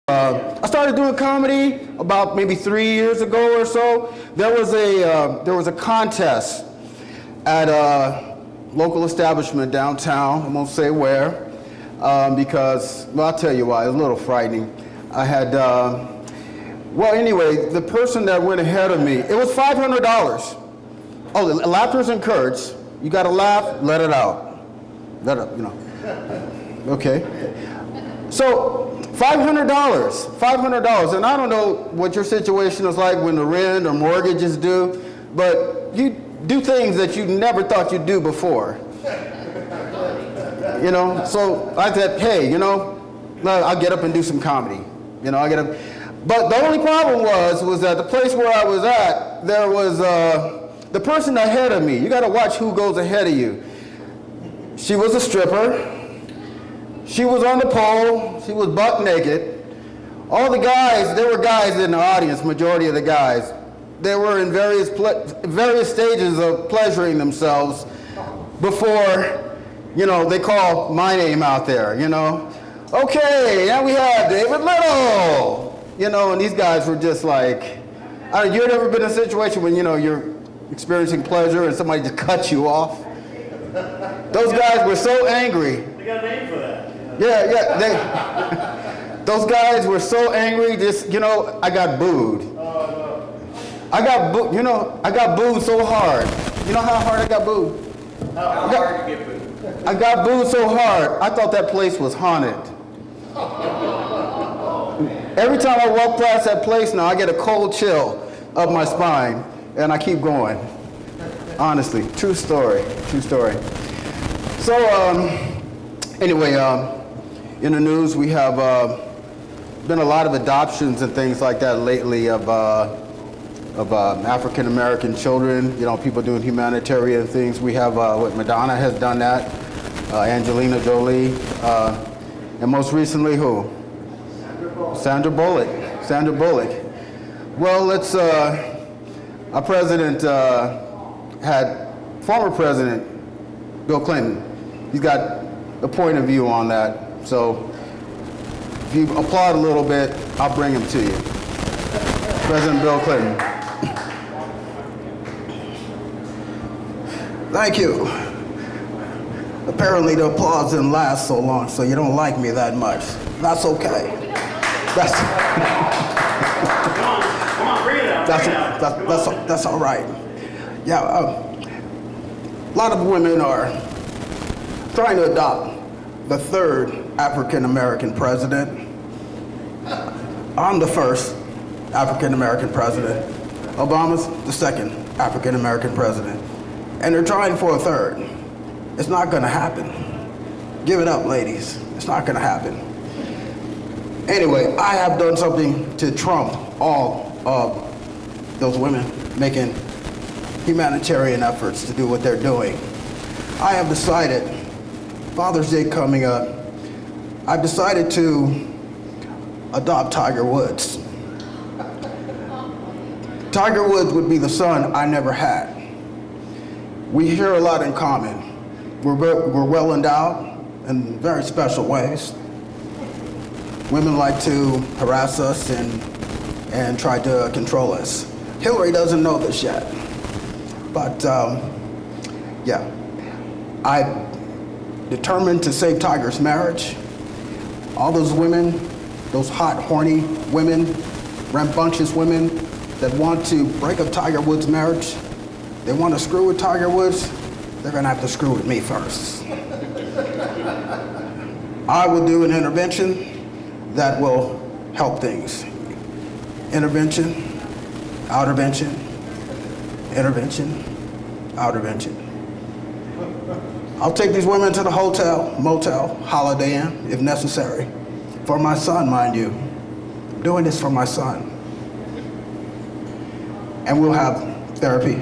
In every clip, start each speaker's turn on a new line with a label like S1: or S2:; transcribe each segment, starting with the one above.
S1: I started doing comedy about maybe 3 years ago or so. There was a contest at a local establishment downtown. I won't say where, because, well, I'll tell you why. It was a little frightening. I had, well, anyway, the person that went ahead of me, it was $500. Oh, laughter is encouraged. You got to laugh, let it out. Let it, you know. Okay. So, $500, and I don't know what your situation is like when the rent or mortgage is due, but you do things that you never thought you'd do before. You know, so I said, hey, you know, I'll get up and do some comedy. You know, I get up. But the only problem was that the place where I was at, there was the person ahead of me. You got to watch who goes ahead of you. She was a stripper. She was on the pole. She was butt naked. All the guys, there were guys in the audience, majority of the guys. They were in various stages of pleasuring themselves before, you know, they call my name out there, you know. Okay, now we have David Little. You know, and these guys were just like, you've ever been in a situation when, you know, you're experiencing pleasure and somebody just cuts you off? Those guys were so angry.
S2: They got a name for that.
S1: Yeah, those guys were so angry, just, you know, I got booed. I got booed so hard. You know how hard I got booed?
S2: How hard did you get booed?
S1: I got booed so hard, I thought that place was haunted. Every time I walk past that place now, I get a cold chill up my spine, and I keep going. Honestly, true story, true story. So, anyway, in the news, we have been a lot of adoptions and things like that lately of African American children. You know, people doing humanitarian things. We have what Madonna has done that, Angelina Jolie, and most recently who? Sandra Bullock. Sandra Bullock. Well, let's. Our president had former President Bill Clinton. He's got a point of view on that. So if you applaud a little bit, I'll bring him to you. President Bill Clinton. Thank you. Apparently the applause didn't last so long, so you don't like me that much. That's okay.
S2: Come on, bring it out.
S1: That's all right. Yeah, a lot of women are trying to adopt the third African American president. I'm the first African American president. Obama's the second African American president. And they're trying for a third. It's not gonna happen. Give it up, ladies. It's not gonna happen. Anyway, I have done something to trump all of those women making humanitarian efforts to do what they're doing. I have decided, Father's Day coming up, I've decided to adopt Tiger Woods. Tiger Woods would be the son I never had. We share a lot in common. We're well endowed in very special ways. Women like to harass us and try to control us. Hillary doesn't know this yet. But yeah, I'm determined to save Tiger's marriage. All those women, those hot, horny women, rambunctious women that want to break up Tiger Woods' marriage, they want to screw with Tiger Woods, they're gonna have to screw with me first. I will do an intervention that will help things. Intervention, outervention, intervention, outervention. I'll take these women to the hotel, motel, Holiday Inn, if necessary. For my son, mind you. I'm doing this for my son. And we'll have therapy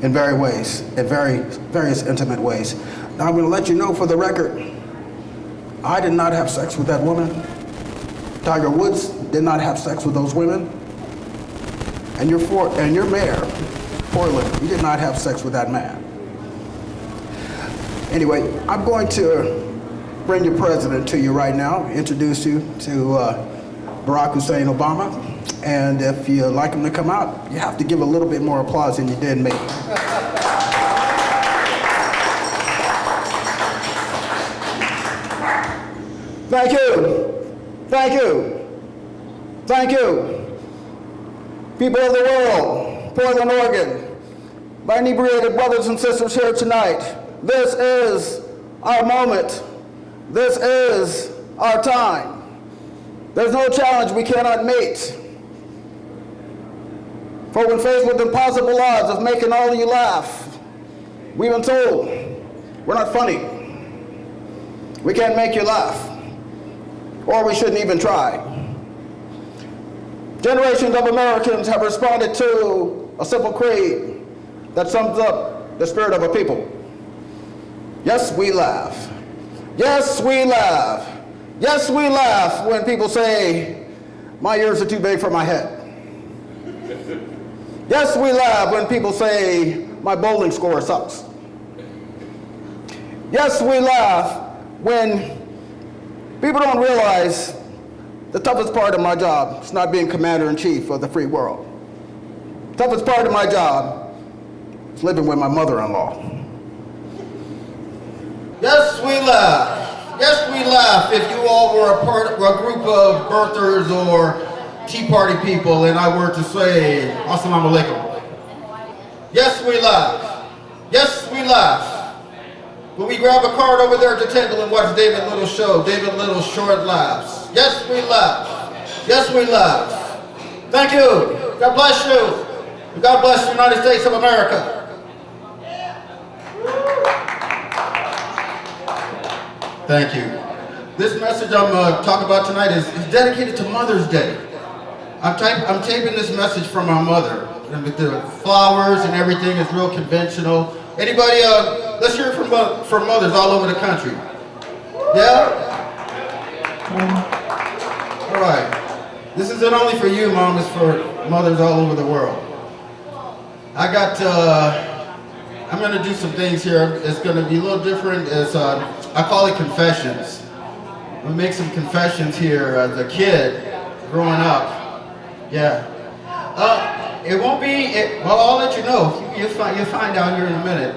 S1: in various intimate ways. Now I'm gonna let you know for the record, I did not have sex with that woman. Tiger Woods did not have sex with those women. And your mayor, Portland, you did not have sex with that man. Anyway, I'm going to bring your president to you right now, introduce you to Barack Hussein Obama. And if you like him to come out, you have to give a little bit more applause than you did me. Thank you. Thank you. Thank you. People of the world, Portland, Oregon, my inebriated brothers and sisters here tonight, this is our moment. This is our time. There's no challenge we cannot meet. For when faced with impossible odds of making all of you laugh, we've been told we're not funny. We can't make you laugh. Or we shouldn't even try. Generations of Americans have responded to a simple creed that sums up the spirit of a people. Yes, we laugh. Yes, we laugh. Yes, we laugh when people say, my ears are too big for my head. Yes, we laugh when people say, my bowling score sucks. Yes, we laugh when people don't realize the toughest part of my job is not being commander-in-chief of the free world. The toughest part of my job is living with my mother-in-law. Yes, we laugh. Yes, we laugh if you all were a group of birthers or Tea Party people and I were to say, Assalamu alaikum. Yes, we laugh. Yes, we laugh. When we grab a card over there at the table and watch David Little's show, David Little's short laughs. Yes, we laugh. Yes, we laugh. Thank you. God bless you. God bless the United States of America. Thank you. This message I'm talking about tonight is dedicated to Mother's Day. I'm taping this message from my mother. And with the flowers and everything is real conventional. Anybody, let's hear it from mothers all over the country. Yeah? All right. This isn't only for you, Mom, it's for mothers all over the world. I'm gonna do some things here. It's gonna be a little different. I call it confessions. I'm gonna make some confessions here as a kid, growing up. Yeah. It won't be, well, I'll let you know. You'll find out here in a minute.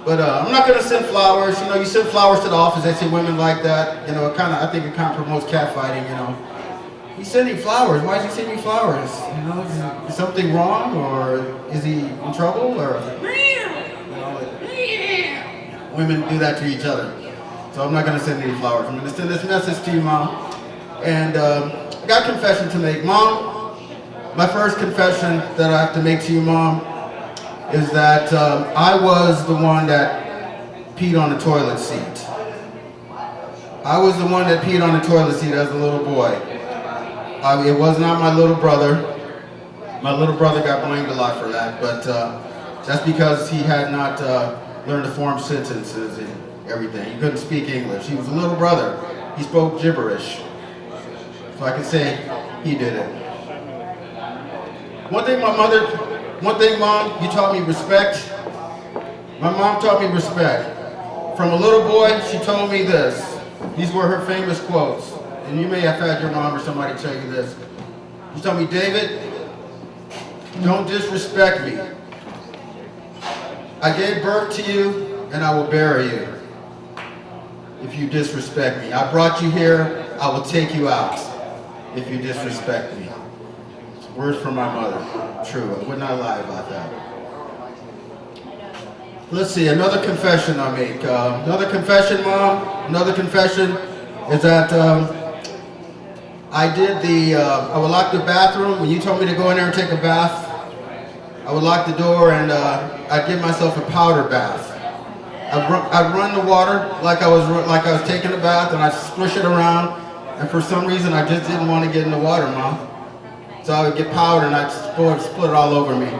S1: But I'm not gonna send flowers. You know, you send flowers to the office, they see women like that. You know, I think it kind of promotes catfighting, you know. He's sending flowers, why is he sending flowers? You know, is something wrong, or is he in trouble, or? Women do that to each other. So I'm not gonna send any flowers. I'm gonna send this message to you, Mom. And I got a confession to make. Mom, my first confession that I have to make to you, Mom, is that I was the one that peed on the toilet seat. I was the one that peed on the toilet seat as a little boy. It was not my little brother. My little brother got blamed a lot for that, but that's because he had not learned to form sentences and everything. He couldn't speak English. He was a little brother. He spoke gibberish. So I can say he did it. One thing, Mom, you taught me respect. My mom taught me respect. From a little boy, she told me this. These were her famous quotes. And you may have had your mom or somebody tell you this. She told me, David, don't disrespect me. I gave birth to you, and I will bury you if you disrespect me. I brought you here, I will take you out if you disrespect me. Words from my mother. True, I would not lie about that. Let's see, another confession I make. Another confession, Mom, another confession is that I would lock the bathroom. When you told me to go in there and take a bath, I would lock the door and I'd give myself a powder bath. I'd run the water like I was taking a bath, and I'd squish it around, and for some reason I just didn't want to get in the water, Mom. So I would get powder and I'd split it all over me.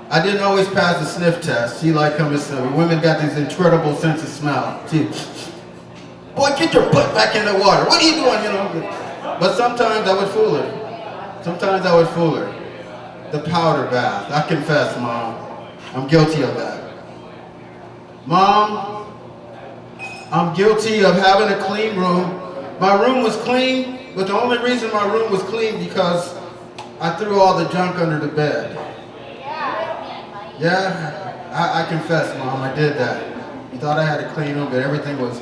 S1: I didn't always pass the sniff test. See, like women got this incredible sense of smell. See, boy, get your butt back in the water. What are you doing, you know? But sometimes I would fool her. Sometimes I would fool her. The powder bath. I confess, Mom. I'm guilty of that. Mom, I'm guilty of having a clean room. My room was clean But the only reason my room was clean because I threw all the junk under the bed. Yeah, I confess, Mom, I did that. You thought I had a clean room, but everything was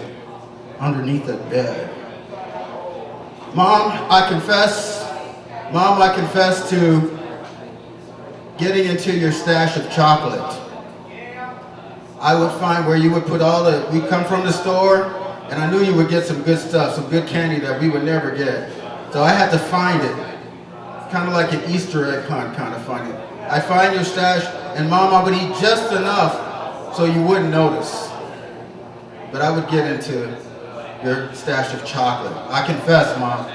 S1: underneath the bed. Mom, I confess to getting into your stash of chocolate. I would find where you would put we come from the store, and I knew you would get some good stuff, some good candy that we would never get. So I had to find it. Kind of like an Easter egg hunt, kind of funny. I find your stash, and Mom, I would eat just enough so you wouldn't notice. But I would get into your stash of chocolate. I confess, Mom.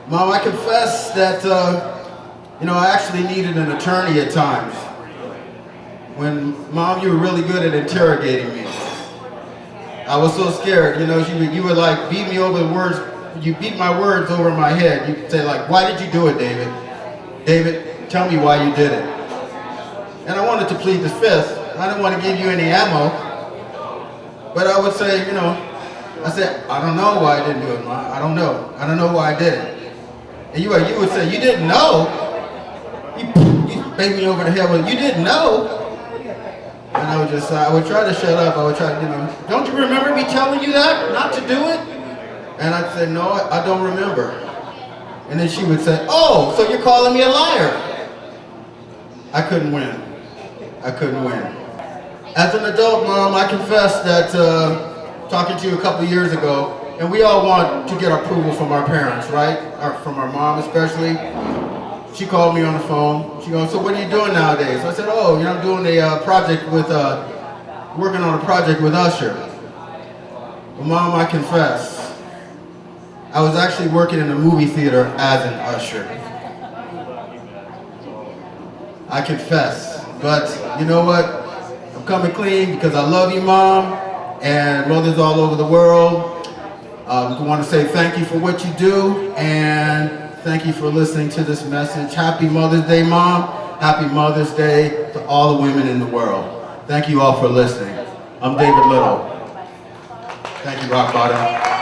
S1: Mom, I confess that, I actually needed an attorney at times. When, Mom, you were really good at interrogating me. I was so scared, you would like beat me over the words, you beat my words over my head. You'd say like, why did you do it, David? David, tell me why you did it. And I wanted to plead the fifth. I didn't want to give you any ammo. But I would say, I said, I don't know why I didn't do it, Mom. I don't know. I don't know why I did it. And you would say, you didn't know? You banged me over the head with, you didn't know? And I would try to shut up. I would try to, don't you remember me telling you that, not to do it? And I'd say, no, I don't remember. And then she would say, oh, so you're calling me a liar. I couldn't win. I couldn't win. As an adult, Mom, I confess that talking to you a couple years ago, and we all want to get approval from our parents, right? Or from our mom especially. She called me on the phone. She goes, so what are you doing nowadays? I said, oh, I'm doing a project working on a project with Usher. Well, Mom, I confess, I was actually working in a movie theater as an usher. I confess, but you know what? I'm coming clean because I love you, Mom, and mothers all over the world. I want to say thank you for what you do, and thank you for listening to this message. Happy Mother's Day, Mom. Happy Mother's Day to all the women in the world. Thank you all for listening. I'm David Little. Thank you, Rock Bottom.